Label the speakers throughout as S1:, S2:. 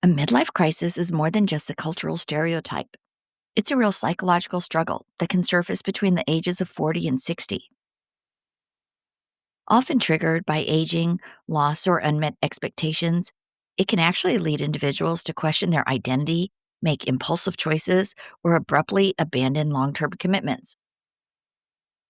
S1: A midlife crisis is more than just a cultural stereotype. It's a real psychological struggle that can surface between the ages of 40 and 60. Often triggered by aging, loss, or unmet expectations, it can actually lead individuals to question their identity, make impulsive choices, or abruptly abandon long term commitments.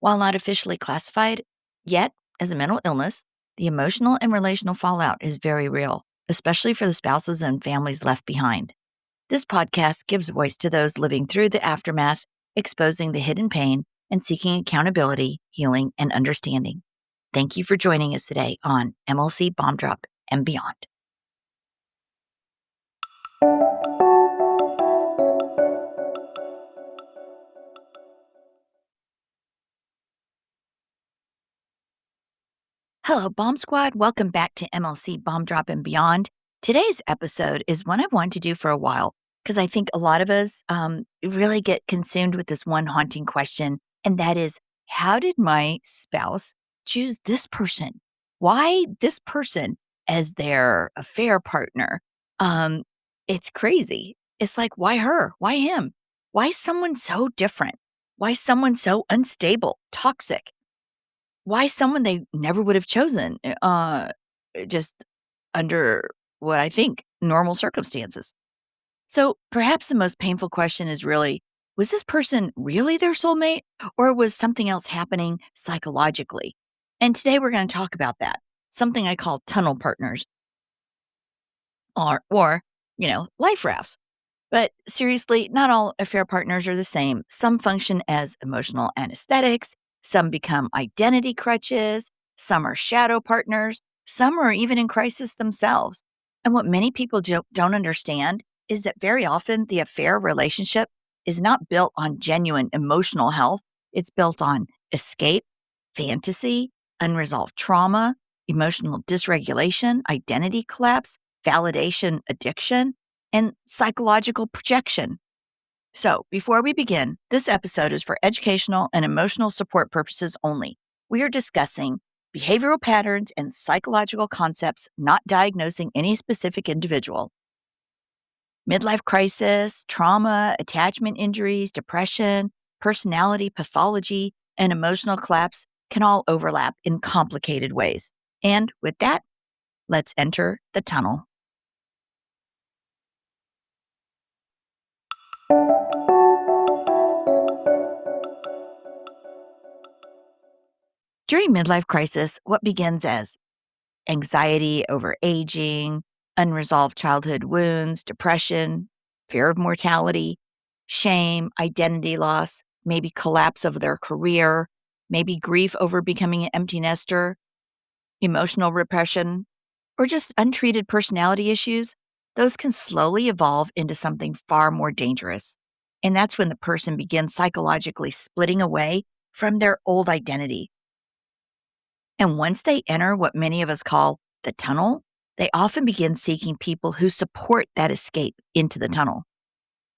S1: While not officially classified yet as a mental illness, the emotional and relational fallout is very real, especially for the spouses and families left behind. This podcast gives voice to those living through the aftermath, exposing the hidden pain and seeking accountability, healing, and understanding. Thank you for joining us today on MLC Bomb Drop and Beyond. Hello, Bomb Squad. Welcome back to MLC Bomb Drop and Beyond. Today's episode is one I've wanted to do for a while because I think a lot of us really get consumed with this one haunting question, and that is, how did my spouse choose this person? Why this person as their affair partner? It's crazy. It's like, why her? Why him? Why someone so different? Why someone so unstable, toxic? Why someone they never would have chosen, just under what I think normal circumstances. So perhaps the most painful question is really, was this person really their soulmate, or was something else happening psychologically? And today we're going to talk about that, something I call tunnel partners or life rafts. But seriously, not all affair partners are the same. Some function as emotional anesthetics, some become identity crutches, some are shadow partners, some are even in crisis themselves. And what many people don't understand is that very often the affair relationship is not built on genuine emotional health. It's built on escape, fantasy, unresolved trauma, emotional dysregulation, identity collapse, validation addiction, and psychological projection. So, before we begin, this episode is for educational and emotional support purposes only. We are discussing behavioral patterns and psychological concepts, not diagnosing any specific individual. Midlife crisis, trauma, attachment injuries, depression, personality pathology, and emotional collapse can all overlap in complicated ways. And with that, let's enter the tunnel. During midlife crisis, what begins as anxiety over aging, unresolved childhood wounds, depression, fear of mortality, shame, identity loss, maybe collapse of their career, maybe grief over becoming an empty nester, emotional repression, or just untreated personality issues, those can slowly evolve into something far more dangerous. And that's when the person begins psychologically splitting away from their old identity. And once they enter what many of us call the tunnel, they often begin seeking people who support that escape into the tunnel.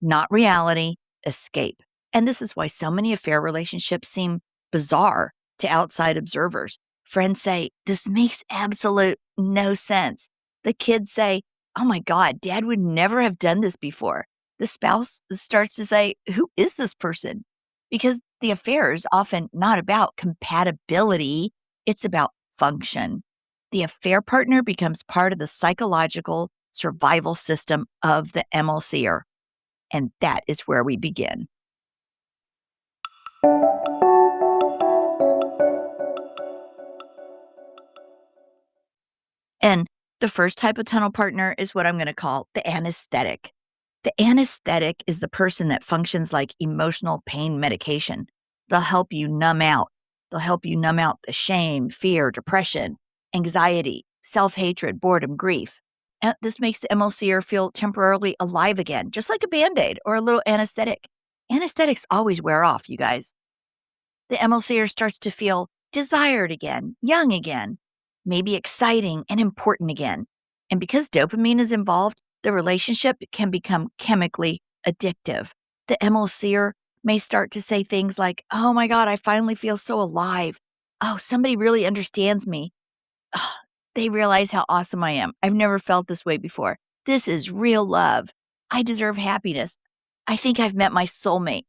S1: Not reality, escape. And this is why so many affair relationships seem bizarre to outside observers. Friends say, this makes absolute no sense. The kids say, oh my God, dad would never have done this before. The spouse starts to say, who is this person? Because the affair is often not about compatibility, it's about function. The affair partner becomes part of the psychological survival system of the MLCer. And that is where we begin. And the first type of tunnel partner is what I'm going to call the anesthetic. The anesthetic is the person that functions like emotional pain medication. They'll help you numb out. They'll help you numb out the shame, fear, depression, anxiety, self-hatred, boredom, grief. And this makes the MLCer feel temporarily alive again, just like a Band-Aid or a little anesthetic. Anesthetics always wear off, you guys. The MLCer starts to feel desired again, young again, maybe exciting and important again. And because dopamine is involved, the relationship can become chemically addictive. The MLCer may start to say things like, oh my God, I finally feel so alive. Oh, somebody really understands me. Oh, they realize how awesome I am. I've never felt this way before. This is real love. I deserve happiness. I think I've met my soulmate.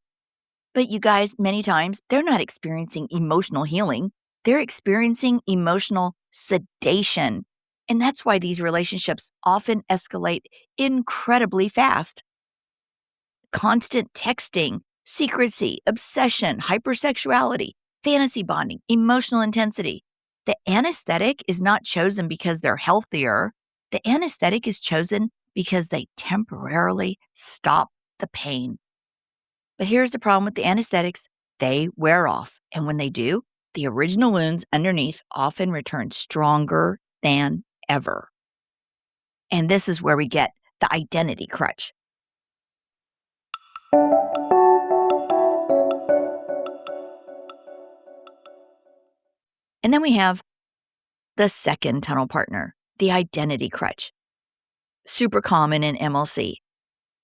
S1: But you guys, many times, they're not experiencing emotional healing. They're experiencing emotional sedation. And that's why these relationships often escalate incredibly fast. Constant texting, secrecy, obsession, hypersexuality, fantasy bonding, emotional intensity. The anesthetic is not chosen because they're healthier. The anesthetic is chosen because they temporarily stop the pain. But here's the problem with the anesthetics: they wear off. And when they do, the original wounds underneath often return stronger than ever. And this is where we get the identity crutch. And then we have the second tunnel partner, the identity crutch. Super common in MLC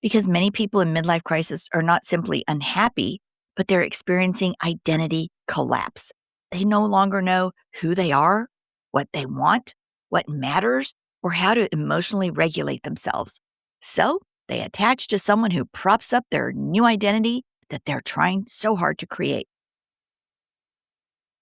S1: because many people in midlife crisis are not simply unhappy, but they're experiencing identity collapse. They no longer know who they are, what they want, what matters, or how to emotionally regulate themselves. So they attach to someone who props up their new identity that they're trying so hard to create.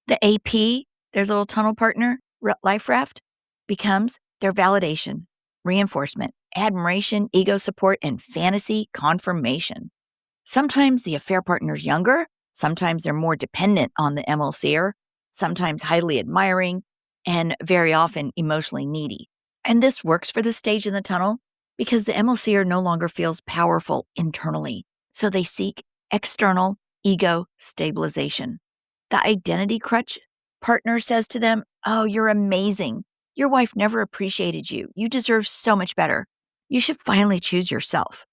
S1: The AP, their little tunnel partner, life raft, becomes their validation, reinforcement, admiration, ego support, and fantasy confirmation. Sometimes the affair partner's younger, sometimes they're more dependent on the MLCer, sometimes highly admiring, and very often emotionally needy. And this works for this stage in the tunnel because the MLCer no longer feels powerful internally, so they seek external ego stabilization. The identity crutch partner says to them, "Oh, you're amazing. Your wife never appreciated you. You deserve so much better. You should finally choose yourself."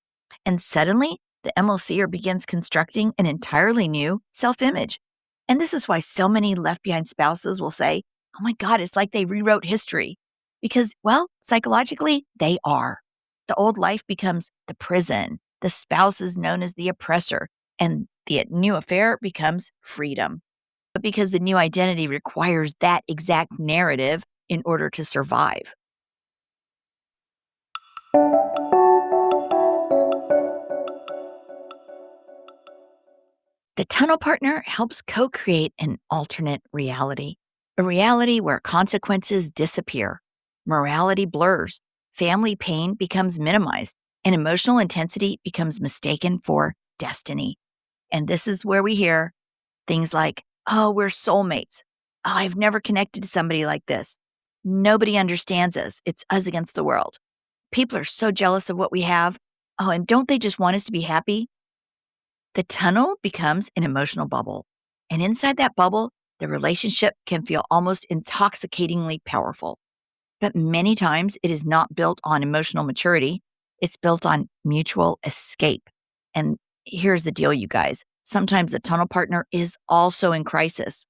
S1: And suddenly, the MLCer begins constructing an entirely new self image. And this is why so many left behind spouses will say, "Oh my God, it's like they rewrote history." Because, well, psychologically, they are. The old life becomes the prison, the spouse is known as the oppressor, and the new affair becomes freedom. But because the new identity requires that exact narrative in order to survive. The tunnel partner helps co create an alternate reality, a reality where consequences disappear, morality blurs, family pain becomes minimized, and emotional intensity becomes mistaken for destiny. And this is where we hear things like, "Oh, we're soulmates. Oh, I've never connected to somebody like this. Nobody understands us. It's us against the world. People are so jealous of what we have. Oh, and don't they just want us to be happy?" The tunnel becomes an emotional bubble. And inside that bubble, the relationship can feel almost intoxicatingly powerful. But many times it is not built on emotional maturity, it's built on mutual escape. And here's the deal, you guys. Sometimes the tunnel partner is also in crisis,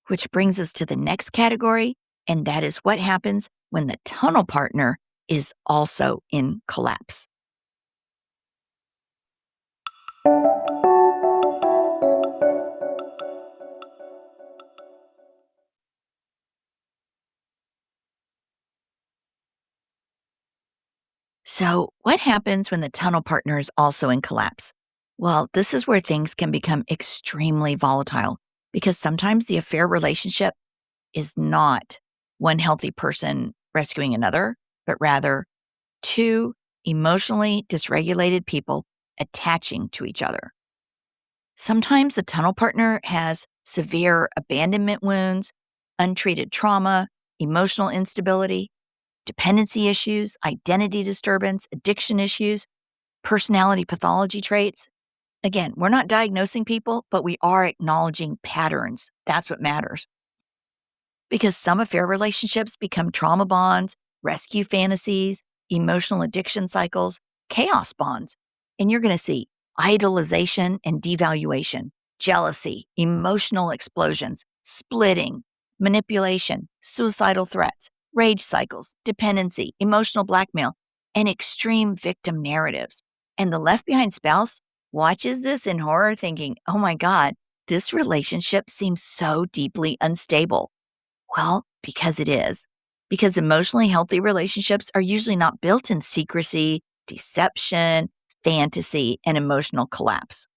S1: which brings us to the next category, and that is what happens when the tunnel partner is also in collapse. So, what happens when the tunnel partner is also in collapse? Well, this is where things can become extremely volatile because sometimes the affair relationship is not one healthy person rescuing another, but rather two emotionally dysregulated people attaching to each other. Sometimes the tunnel partner has severe abandonment wounds, untreated trauma, emotional instability, dependency issues, identity disturbance, addiction issues, personality pathology traits. Again, we're not diagnosing people, but we are acknowledging patterns. That's what matters. Because some affair relationships become trauma bonds, rescue fantasies, emotional addiction cycles, chaos bonds. And you're going to see idolization and devaluation, jealousy, emotional explosions, splitting, manipulation, suicidal threats, rage cycles, dependency, emotional blackmail, and extreme victim narratives. And the left behind spouse watches this in horror thinking, "Oh my God, this relationship seems so deeply unstable." Well, because it is. because emotionally healthy relationships are usually not built in secrecy, deception, fantasy, and emotional collapse.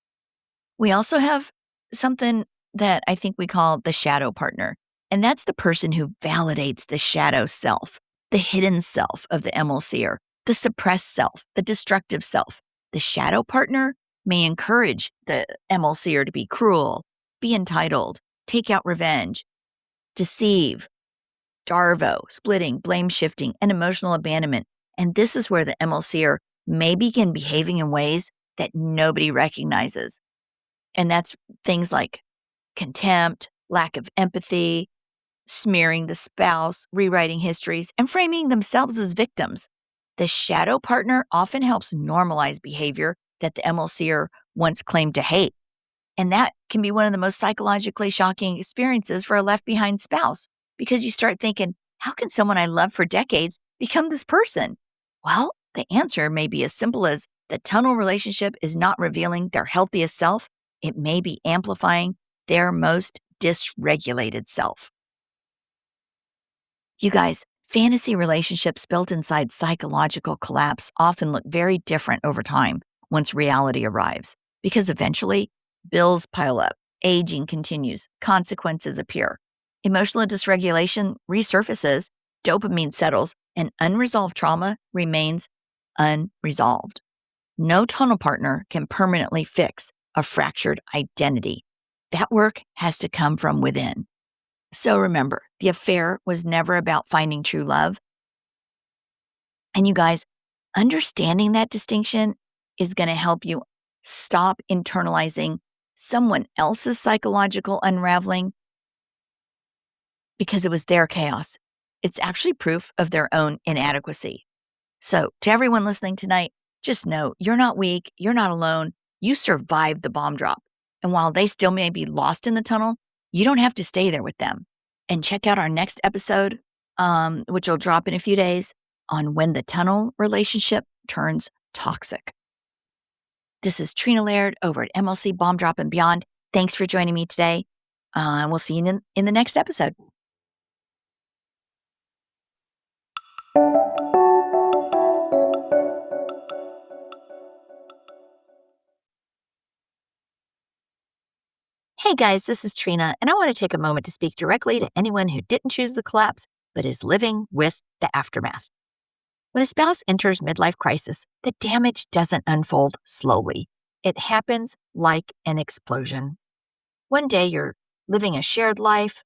S1: We also have something that I think we call the shadow partner, and that's the person who validates the shadow self, the hidden self of the MLCer, the suppressed self, the destructive self. The shadow partner may encourage the MLCer to be cruel, be entitled, take out revenge, deceive, Darvo, splitting, blame shifting, and emotional abandonment. And this is where the MLCer may begin behaving in ways that nobody recognizes. And that's things like contempt, lack of empathy, smearing the spouse, rewriting histories, and framing themselves as victims. The shadow partner often helps normalize behavior that the MLCer once claimed to hate. And that can be one of the most psychologically shocking experiences for a left behind spouse because you start thinking, how can someone I loved for decades become this person? Well, the answer may be as simple as the tunnel relationship is not revealing their healthiest self, it may be amplifying their most dysregulated self. You guys, fantasy relationships built inside psychological collapse often look very different over time once reality arrives, because eventually bills pile up, aging continues, consequences appear, emotional dysregulation resurfaces, dopamine settles, and unresolved trauma remains unresolved. No tunnel partner can permanently fix a fractured identity. That work has to come from within. So remember, the affair was never about finding true love. And you guys, understanding that distinction is going to help you stop internalizing someone else's psychological unraveling because it was their chaos. It's actually proof of their own inadequacy. So, to everyone listening tonight, just know you're not weak, you're not alone, you survived the bomb drop. And while they still may be lost in the tunnel, you don't have to stay there with them. And check out our next episode, which will drop in a few days, on when the tunnel relationship turns toxic. This is Trina Laird over at MLC Bomb Drop and Beyond. Thanks for joining me today. And we'll see you in the next episode. Hey guys, this is Trina, and I want to take a moment to speak directly to anyone who didn't choose the collapse but is living with the aftermath. When a spouse enters midlife crisis, the damage doesn't unfold slowly. It happens like an explosion. One day you're living a shared life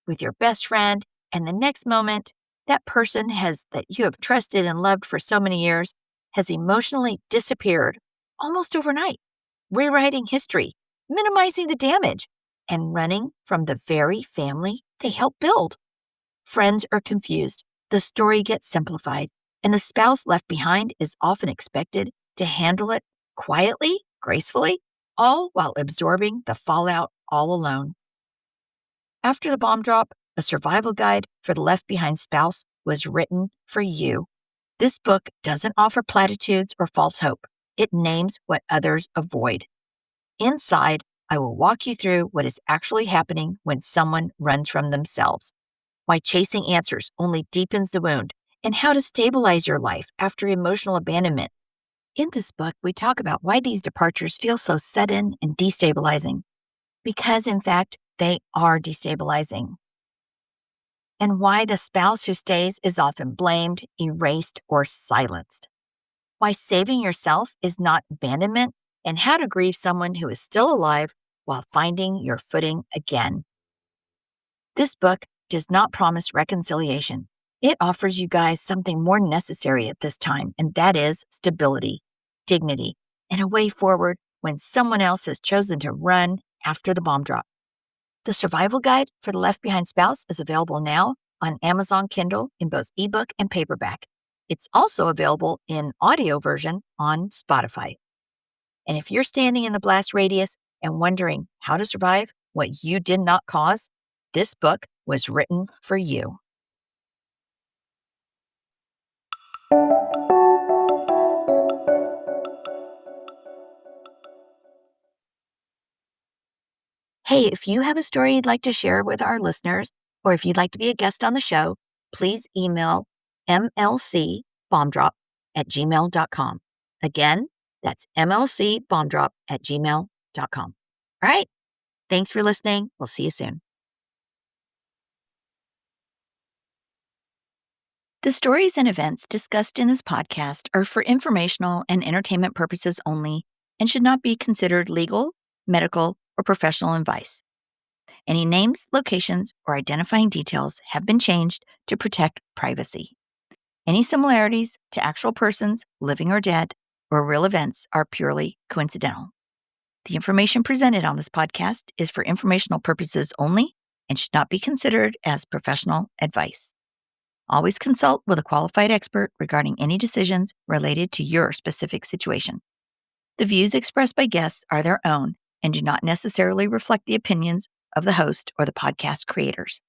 S1: with your best friend, and the next moment, that person that you have trusted and loved for so many years has emotionally disappeared almost overnight, rewriting history, minimizing the damage, and running from the very family they helped build. Friends are confused, the story gets simplified, and the spouse left behind is often expected to handle it quietly, gracefully, all while absorbing the fallout all alone. After the bomb drop, a survival guide for the left behind spouse was written for you. This book doesn't offer platitudes or false hope. It names what others avoid. Inside, I will walk you through what is actually happening when someone runs from themselves, why chasing answers only deepens the wound, and how to stabilize your life after emotional abandonment. In this book, we talk about why these departures feel so sudden and destabilizing, because in fact, they are destabilizing, and why the spouse who stays is often blamed, erased, or silenced, why saving yourself is not abandonment, and how to grieve someone who is still alive while finding your footing again. This book does not promise reconciliation. It offers you guys something more necessary at this time, and that is stability, dignity, and a way forward when someone else has chosen to run after the bomb drop. The Survival Guide for the Left Behind Spouse is available now on Amazon Kindle in both ebook and paperback. It's also available in audio version on Spotify. And if you're standing in the blast radius and wondering how to survive what you did not cause, this book was written for you. Hey, if you have a story you'd like to share with our listeners, or if you'd like to be a guest on the show, please email mlcbombdrop@gmail.com. Again, that's mlcbombdrop@gmail.com. All right. Thanks for listening. We'll see you soon. The stories and events discussed in this podcast are for informational and entertainment purposes only and should not be considered legal, medical, or professional advice. Any names, locations, or identifying details have been changed to protect privacy. Any similarities to actual persons, living or dead, or real events are purely coincidental. The information presented on this podcast is for informational purposes only and should not be considered as professional advice. Always consult with a qualified expert regarding any decisions related to your specific situation. The views expressed by guests are their own and do not necessarily reflect the opinions of the host or the podcast creators.